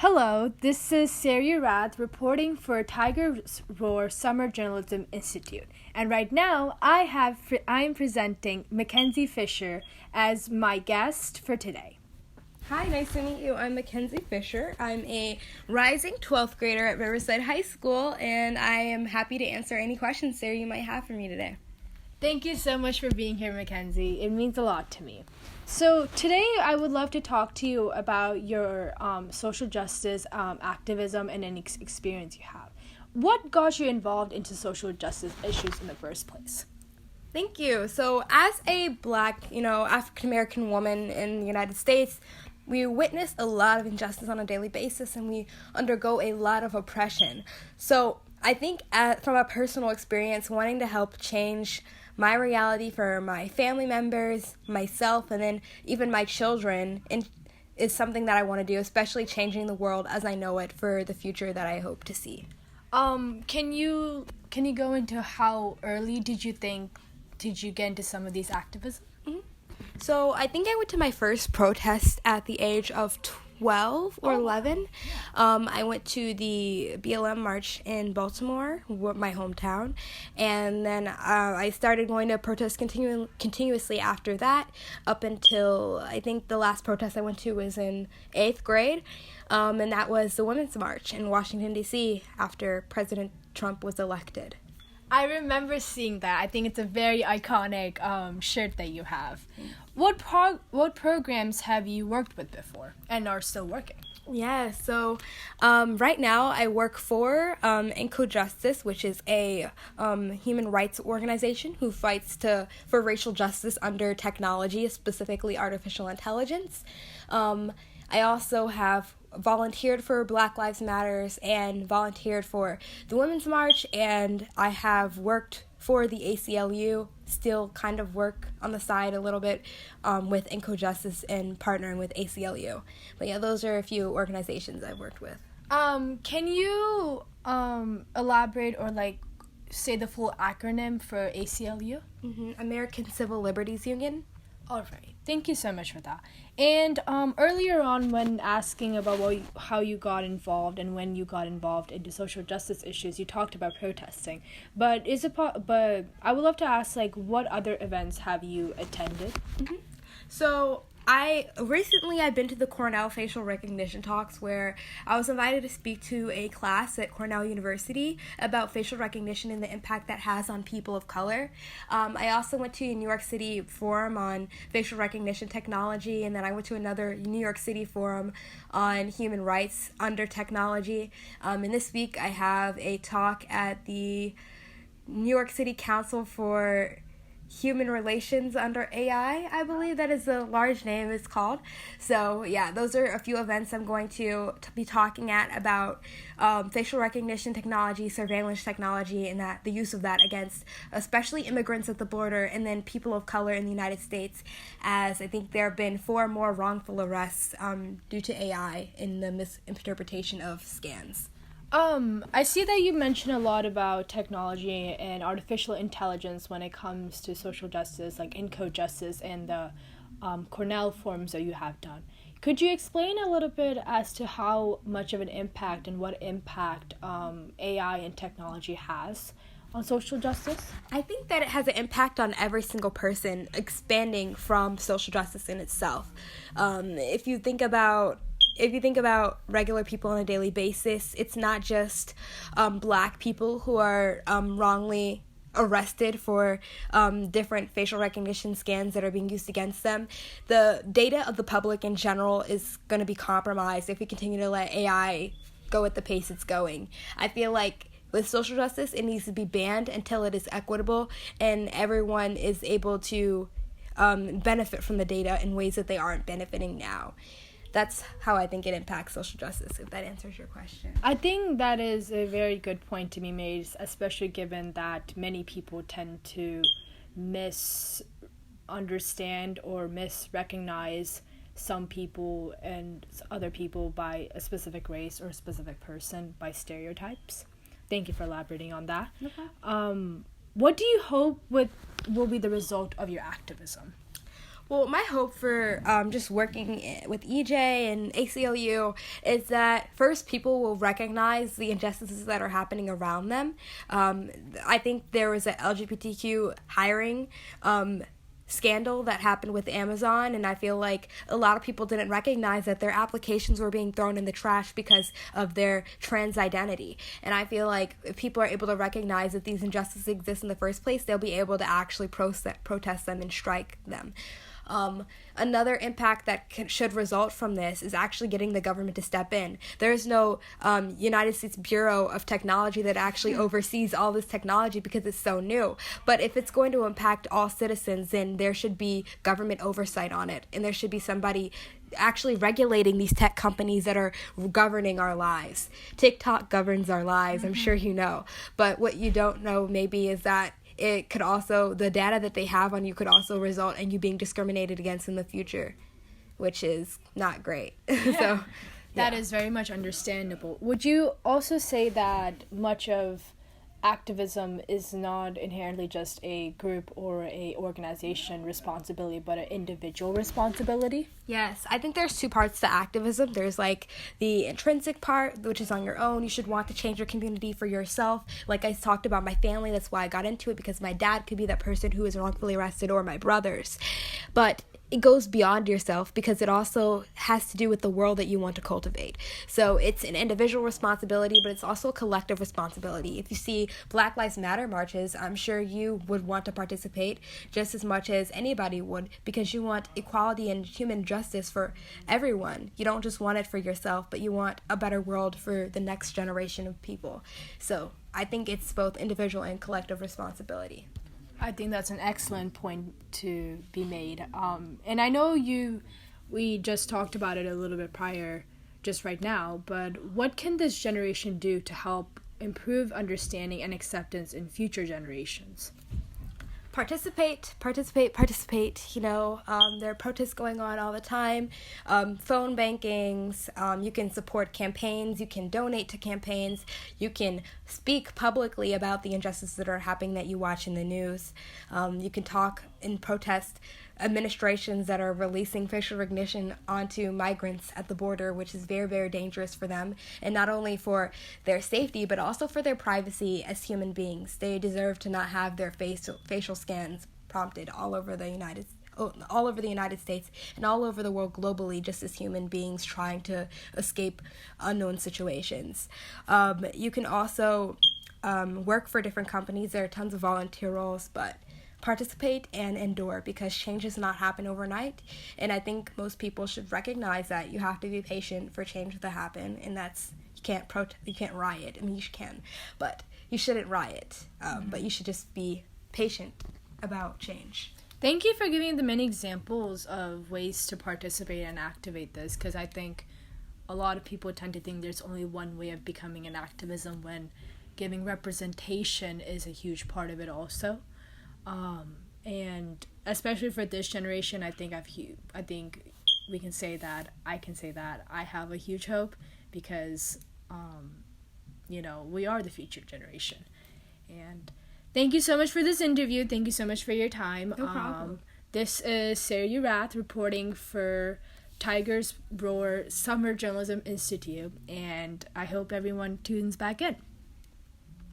Hello, this is Saryu Rath reporting for Tiger's Roar Summer Journalism Institute. And right now, I am presenting Mackenzie Fisher as my guest for today. Hi, nice to meet you. I'm Mackenzie Fisher. I'm a rising 12th grader at Riverside High School, and I am happy to answer any questions, Sarah, you might have for me today. Thank you so much for being here, Mackenzie. It means a lot to me. So today I would love to talk to you about your social justice activism and any experience you have. What got you involved into social justice issues in the first place? Thank you. So as a Black, African-American woman in the United States, we witness a lot of injustice on a daily basis, and we undergo a lot of oppression. So I think from a personal experience, wanting to help change my reality for my family members, myself, and then even my children is something that I want to do, especially changing the world as I know it for the future that I hope to see. Can you go into how early did you get into some of these activism? Mm-hmm. So I think I went to my first protest at the age of 12 or 11. I went to the BLM march in Baltimore, my hometown, and then I started going to protest continuously after that, up until I think the last protest I went to was in 8th grade, and that was the Women's March in Washington, D.C. after President Trump was elected. I remember seeing that. I think it's a very iconic shirt that you have. What programs have you worked with before and are still working? Yeah, so right now I work for Encode Justice, which is a human rights organization who fights for racial justice under technology, specifically artificial intelligence. I also have volunteered for Black Lives Matters and volunteered for the Women's March, and I have worked for the ACLU, still kind of work on the side a little bit with Encode Justice and partnering with ACLU. But yeah, those are a few organizations I've worked with. Can you elaborate or say the full acronym for ACLU? Mm-hmm. American Civil Liberties Union. All right. Thank you so much for that. And earlier on, when asking about how you got involved and when you got involved into social justice issues, you talked about protesting. But I would love to ask, what other events have you attended? Mm-hmm. So I've been to the Cornell facial recognition talks, where I was invited to speak to a class at Cornell University about facial recognition and the impact that has on people of color. I also went to a New York City forum on facial recognition technology, and then I went to another New York City forum on human rights under technology. And this week I have a talk at the New York City Council for Human Relations under AI, I believe that is the large name it's called. So yeah, those are a few events I'm going to be talking about facial recognition technology, surveillance technology, and the use of that against especially immigrants at the border and then people of color in the United States, as I think there have been 4 more wrongful arrests due to AI in the misinterpretation of scans. I see that you mentioned a lot about technology and artificial intelligence when it comes to social justice, like Encode Justice and the Cornell forums that you have done. Could you explain a little bit as to how much of an impact and what impact AI and technology has on social justice? I think that it has an impact on every single person, expanding from social justice in itself. If you think about regular people on a daily basis, it's not just Black people who are wrongly arrested for different facial recognition scans that are being used against them. The data of the public in general is going to be compromised if we continue to let AI go at the pace it's going. I feel like with social justice, it needs to be banned until it is equitable and everyone is able to benefit from the data in ways that they aren't benefiting now. That's how I think it impacts social justice, if that answers your question. I think that is a very good point to be made, especially given that many people tend to misunderstand or misrecognize some people and other people by a specific race or a specific person by stereotypes. Thank you for elaborating on that. Okay. What do you hope will be the result of your activism? Well, my hope for just working with EJ and ACLU is that first people will recognize the injustices that are happening around them. I think there was an LGBTQ hiring scandal that happened with Amazon, and I feel like a lot of people didn't recognize that their applications were being thrown in the trash because of their trans identity. And I feel like if people are able to recognize that these injustices exist in the first place, they'll be able to actually protest them and strike them. Another impact that should result from this is actually getting the government to step in. There's no United States Bureau of Technology that actually oversees all this technology because it's so new. But if it's going to impact all citizens, then there should be government oversight on it, and there should be somebody actually regulating these tech companies that are governing our lives. TikTok governs our lives, I'm sure you know. But what you don't know maybe is that it could also, the data that they have on you could also result in you being discriminated against in the future, which is not great. So that is very much understandable. Would you also say that much of activism is not inherently just a group or a organization responsibility, but an individual responsibility? Yes, I think there's two parts to activism. There's like the intrinsic part, which is on your own. You should want to change your community for yourself. Like I talked about my family, that's why I got into it, because my dad could be that person who is wrongfully arrested, or my brothers. But it goes beyond yourself because it also has to do with the world that you want to cultivate. So it's an individual responsibility, but it's also a collective responsibility. If you see Black Lives Matter marches, I'm sure you would want to participate just as much as anybody would, because you want equality and human justice for everyone. You don't just want it for yourself, but you want a better world for the next generation of people. So I think it's both individual and collective responsibility. I think that's an excellent point to be made. And I know we just talked about it a little bit prior, just right now, but what can this generation do to help improve understanding and acceptance in future generations? Participate. You know, there are protests going on all the time. Phone bankings. You can support campaigns. You can donate to campaigns. You can speak publicly about the injustices that are happening that you watch in the news. You can talk and protest administrations that are releasing facial recognition onto migrants at the border, which is very, very dangerous for them, and not only for their safety, but also for their privacy as human beings. They deserve to not have their facial scans prompted all over the United States and all over the world globally, just as human beings trying to escape unknown situations. You can also work for different companies. There are tons of volunteer roles, but participate and endure, because change does not happen overnight. And I think most people should recognize that you have to be patient for change to happen, and that's, you can't riot. I mean, you can, but you shouldn't riot. But you should just be patient about change. Thank you for giving the many examples of ways to participate and activate this, because I think a lot of people tend to think there's only one way of becoming an activism, when giving representation is a huge part of it also. And especially for this generation, I think we can say that, I can say that I have a huge hope, because, you know, we are the future generation. And thank you so much for this interview. Thank you so much for your time. No problem. This is Saryu Rath reporting for Tigers Roar Summer Journalism Institute, and I hope everyone tunes back in.